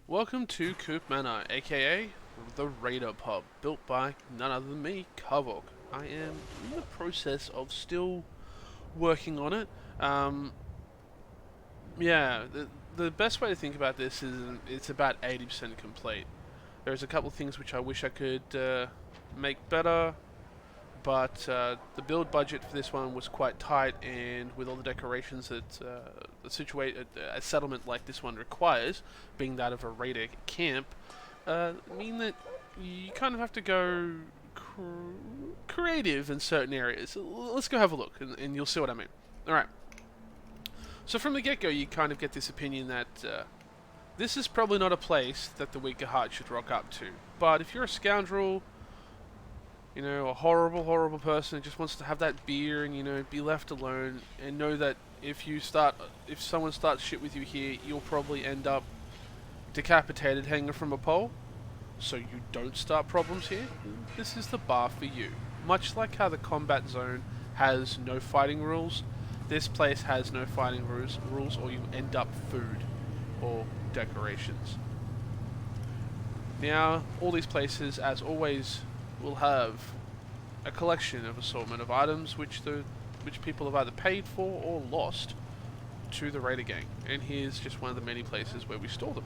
Welcome to Croup Manor, aka the Raider Pub, built by none other than me, Carvok. I am in the process of still working on it. Um, the best way to think about this is it's about 80% complete. There's a couple of things which I wish I could make better, but the build budget for this one was quite tight, and with all the decorations that a settlement like this one requires, being that of a raider camp, mean that you kind of have to go creative in certain areas. Let's go have a look, and you'll see what I mean. All right. So from the get-go, you kind of get this opinion that this is probably not a place that the weaker heart should rock up to. But if you're a scoundrel, a horrible, horrible person who just wants to have that beer and, be left alone, and know that if someone starts shit with you here, you'll probably end up decapitated hanging from a pole, so you don't start problems here, this is the bar for you. Much like how the combat zone has no fighting rules, this place has no fighting rules, or you end up food or decorations. Now, all these places, as always, will have a collection of assortment of items which people have either paid for or lost to the Raider gang, and here's just one of the many places where we store them.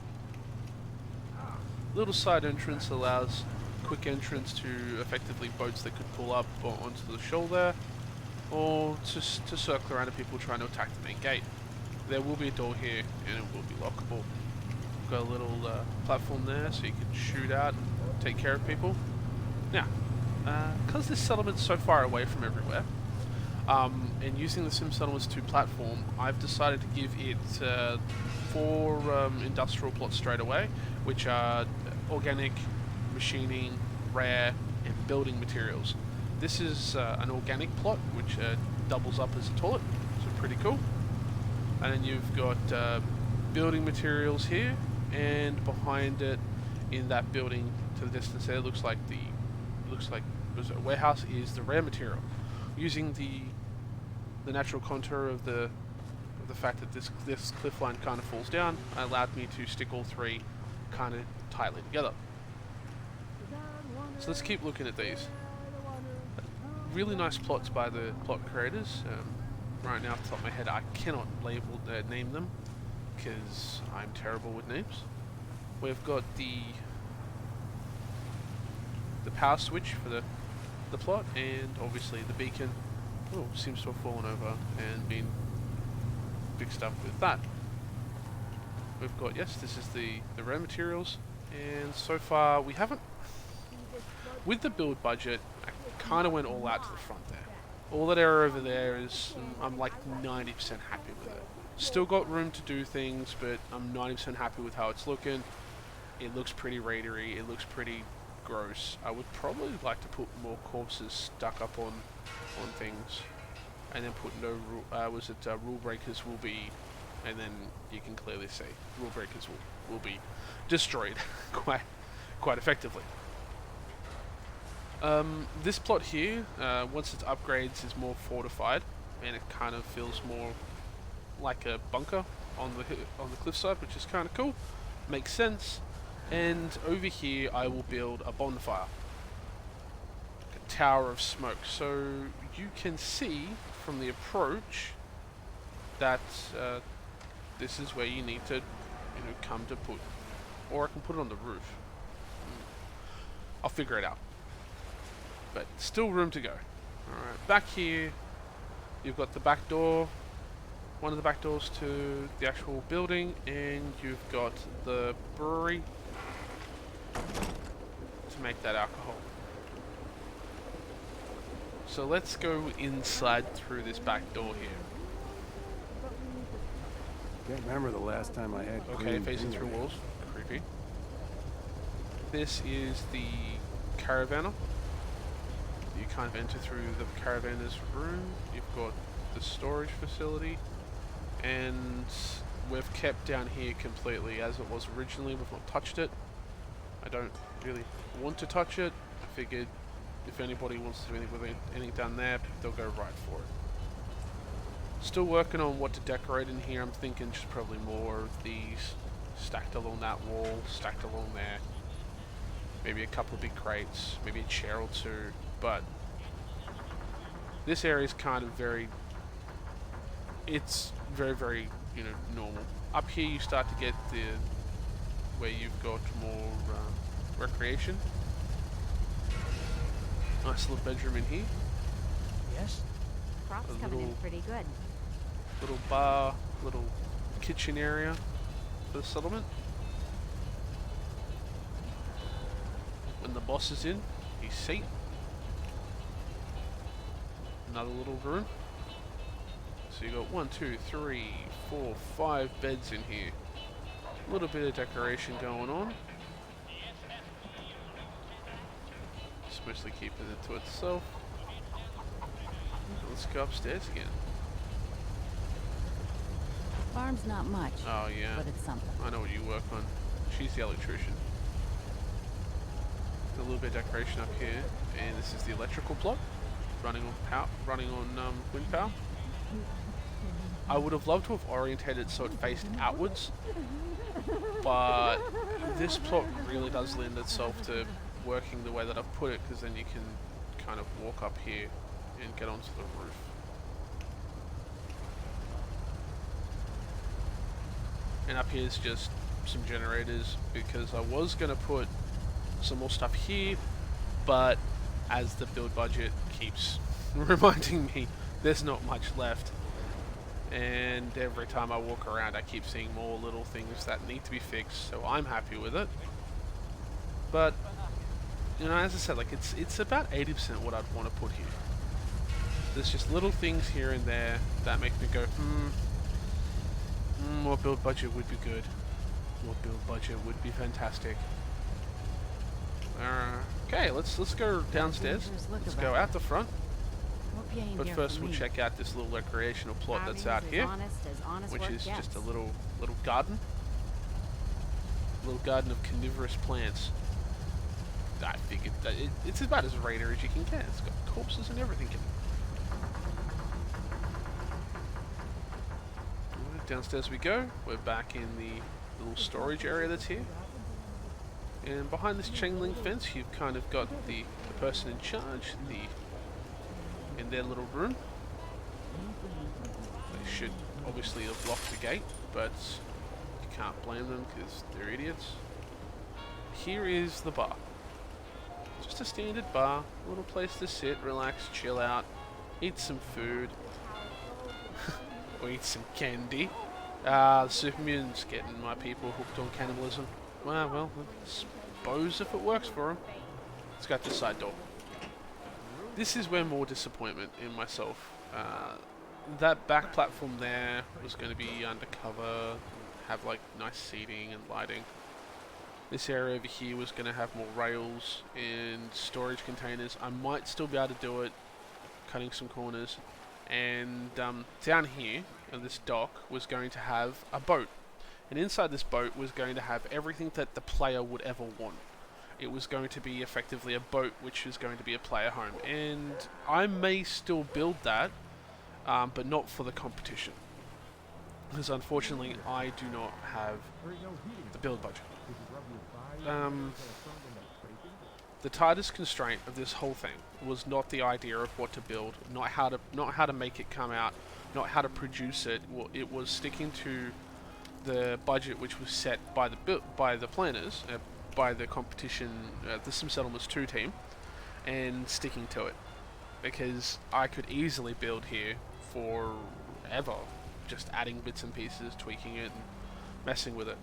Little side entrance allows quick entrance to effectively boats that could pull up or onto the shoal there, or to circle around to people trying to attack the main gate. There will be a door here, and it will be lockable. Got a little platform there so you can shoot out and take care of people. Now, because this settlement's so far away from everywhere, and using the Sim Settlements 2 platform, I've decided to give it 4 industrial plots straight away, which are organic, machining, rare, and building materials. This is an organic plot, which doubles up as a toilet, so pretty cool. And then you've got building materials here, and behind it, in that building to the distance there, looks like a warehouse, is the rare material. Using the natural contour of the fact that this cliff line kind of falls down, allowed me to stick all 3 kind of tightly together. So let's keep looking at these. Really nice plots by the plot creators. Right now, off the top of my head, I cannot name them because I'm terrible with names. We've got the power switch for the plot, and obviously the beacon. Oh, seems to have fallen over and been fixed up with that. We've got, yes, this is the rare materials, and so far we haven't, with the build budget, I kind of went all out to the front there. All that area over there is, I'm like 90% happy with it. Still got room to do things, but I'm 90% happy with how it's looking. It looks pretty raidery, it looks pretty gross. I would probably like to put more corpses stuck up on things, and then put no rule breakers will be, and then you can clearly see rule breakers will be destroyed quite effectively. This plot here, once it upgrades, is more fortified, and it kind of feels more like a bunker on the cliffside, which is kind of cool. Makes sense. And over here, I will build a bonfire, a tower of smoke, so you can see from the approach that this is where you need to, come to put, or I can put it on the roof. I'll figure it out. But still room to go. Alright, back here, you've got the back door, one of the back doors to the actual building, and you've got the brewery to make that alcohol. So let's go inside through this back door here. Can't remember the last time I had. Okay, facing through walls. Creepy. This is the caravaner. You kind of enter through the caravaner's room. You've got the storage facility, and we've kept down here completely as it was originally. We've not touched it. I don't really want to touch it. I figured if anybody wants to do anything down there, they'll go right for it. Still working on what to decorate in here. I'm thinking just probably more of these stacked along that wall, stacked along there. Maybe a couple of big crates, maybe a chair or two, but this area is kind of it's very, you know, normal. Up here you start to get where you've got more recreation. Nice little bedroom in here. Yes? Crop's coming in pretty good. Little bar, little kitchen area for the settlement. When the boss is in, his seat. Another little room. So you got 1, 2, 3, 4, 5 beds in here. A little bit of decoration going on. Just mostly keeping it to itself. Let's go upstairs again. Farm's not much, Oh yeah, but it's something. I know what you work on. She's the electrician. A little bit of decoration up here, and this is the electrical plot, running on wind power. I would have loved to have orientated it so it faced outwards, but this plot really does lend itself to working the way that I've put it, because then you can kind of walk up here and get onto the roof. And up here is just some generators, because I was going to put some more stuff here, but as the build budget keeps reminding me, there's not much left. And every time I walk around I keep seeing more little things that need to be fixed, so I'm happy with it. But, you know, as I said, like it's about 80% what I'd want to put here. There's just little things here and there that make me go, more build budget would be good. More build budget would be fantastic. Okay, let's go downstairs. Let's go out the front. But first we'll check out this little recreational plot that's out here, which is just a little garden. A little garden of carnivorous plants. I figured that it's about as raider as you can get. It's got corpses and everything in it. Downstairs we go. We're back in the little storage area that's here. And behind this chain link fence, you've kind of got the person in charge, in their little room. They should obviously have locked the gate, but you can't blame them because they're idiots. Here is the bar. Just a standard bar, a little place to sit, relax, chill out, eat some food, or eat some candy. The super mutant's getting my people hooked on cannibalism. Well, I suppose if it works for them. Let's go out this side door. This is where more disappointment in myself. That back platform there was going to be undercover, have like nice seating and lighting. This area over here was going to have more rails and storage containers. I might still be able to do it, cutting some corners. And down here, on this dock, was going to have a boat. And inside this boat was going to have everything that the player would ever want. It was going to be effectively a boat which was going to be a player home. And I may still build that, but not for the competition. Because unfortunately I do not have the build budget. The tightest constraint of this whole thing was not the idea of what to build, not how to make it come out, not how to produce it. Well, it was sticking to the budget which was set by the planners, by the competition, the Sim Settlements 2 team, and sticking to it, because I could easily build here forever, just adding bits and pieces, tweaking it, and messing with it.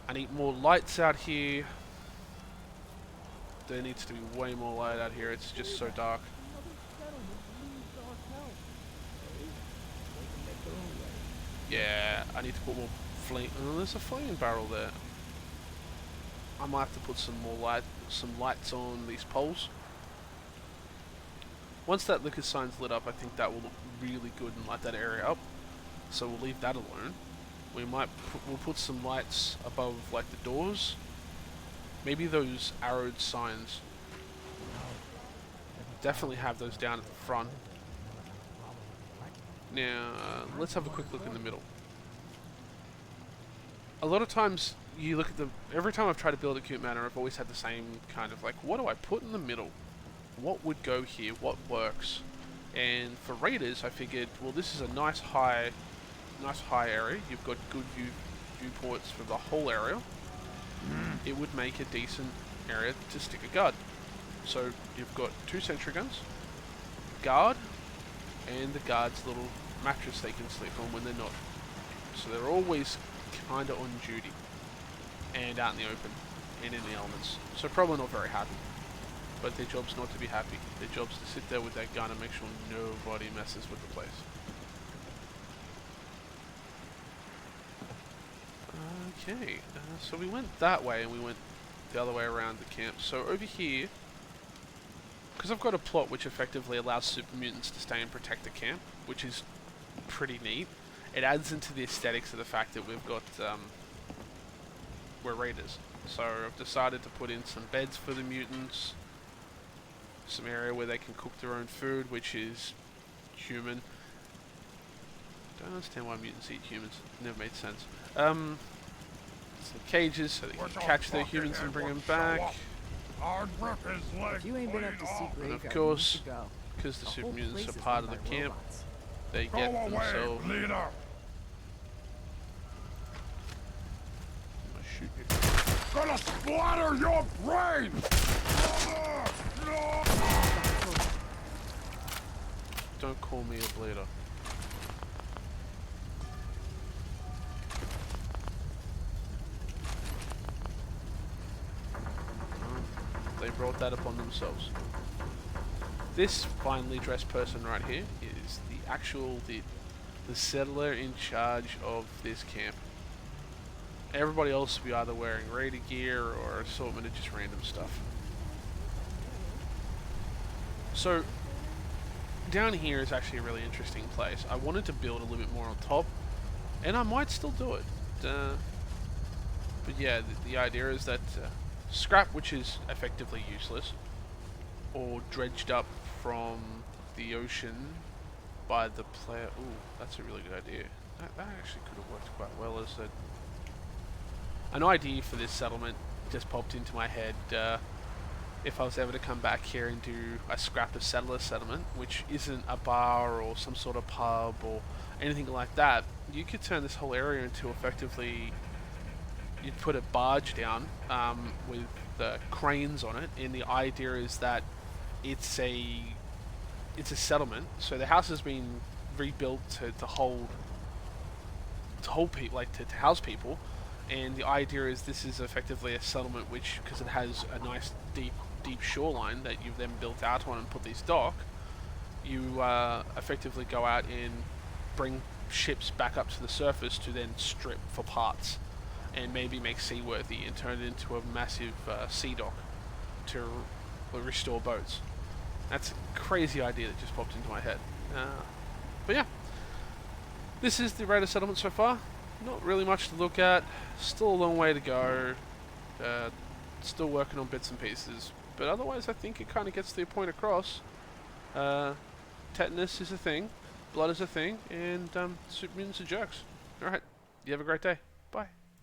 I need more lights out here. There needs to be way more light out here. It's just so dark. Yeah, I need to put more flame. Oh, there's a flame barrel there. I might have to put some lights on these poles. Once that liquor sign's lit up, I think that will look really good and light that area up. So we'll leave that alone. We'll put some lights above like the doors. Maybe those arrowed signs. Definitely have those down at the front. Now, let's have a quick look in the middle. a lot of times you look at the... Every time I've tried to build a cute manor, I've always had the same kind of like, what do I put in the middle? What would go here? What works? And for raiders, I figured, well, this is a nice high area. You've got good viewports for the whole area. It would make a decent area to stick a guard. So you've got 2 sentry guns, guard, and the guard's little mattress they can sleep on when they're not. So they're always kind of on duty and out in the open and in the elements. So probably not very happy. But their job's not to be happy. Their job's to sit there with that gun and make sure nobody messes with the place. Okay, so we went that way and we went the other way around the camp. So over here, because I've got a plot which effectively allows super mutants to stay and protect the camp, which is pretty neat. It adds into the aesthetics of the fact that we've got, we're raiders. So I've decided to put in some beds for the mutants, some area where they can cook their own food, which is human. Don't understand why mutants eat humans. Never made sense. Some cages so they can catch their humans and bring them back. If you ain't been up to see And of Graveyard, course, you should go. because the The super whole mutants place are is part of run the by camp, robots. they get themselves... I'll shoot you. Gonna splatter your brain! Don't call me a bleeder. They brought that upon themselves. This finely dressed person right here is the actual, the settler in charge of this camp. Everybody else will be either wearing raider gear or assortment of just random stuff. So, down here is actually a really interesting place. I wanted to build a little bit more on top, and I might still do it. But yeah, the idea is that scrap, which is effectively useless, or dredged up from the ocean by the player. Ooh, that's a really good idea. That actually could have worked quite well as an idea for this settlement. Just popped into my head. If I was ever to come back here and do a scrap of settler settlement, which isn't a bar or some sort of pub or anything like that, you could turn this whole area into effectively, you'd put a barge down with cranes on it, and the idea is that it's a settlement. So the house has been rebuilt to hold people, like to house people, and the idea is this is effectively a settlement which, because it has a nice deep shoreline that you've then built out on and put these dock, you effectively go out and bring ships back up to the surface to then strip for parts and maybe make seaworthy and turn it into a massive sea dock to restore boats. That's a crazy idea that just popped into my head. But yeah, this is the raider settlement so far. Not really much to look at. Still a long way to go. Still working on bits and pieces. But otherwise, I think it kind of gets the point across. Tetanus is a thing. Blood is a thing. And super mutants are jerks. Alright. You have a great day. Bye.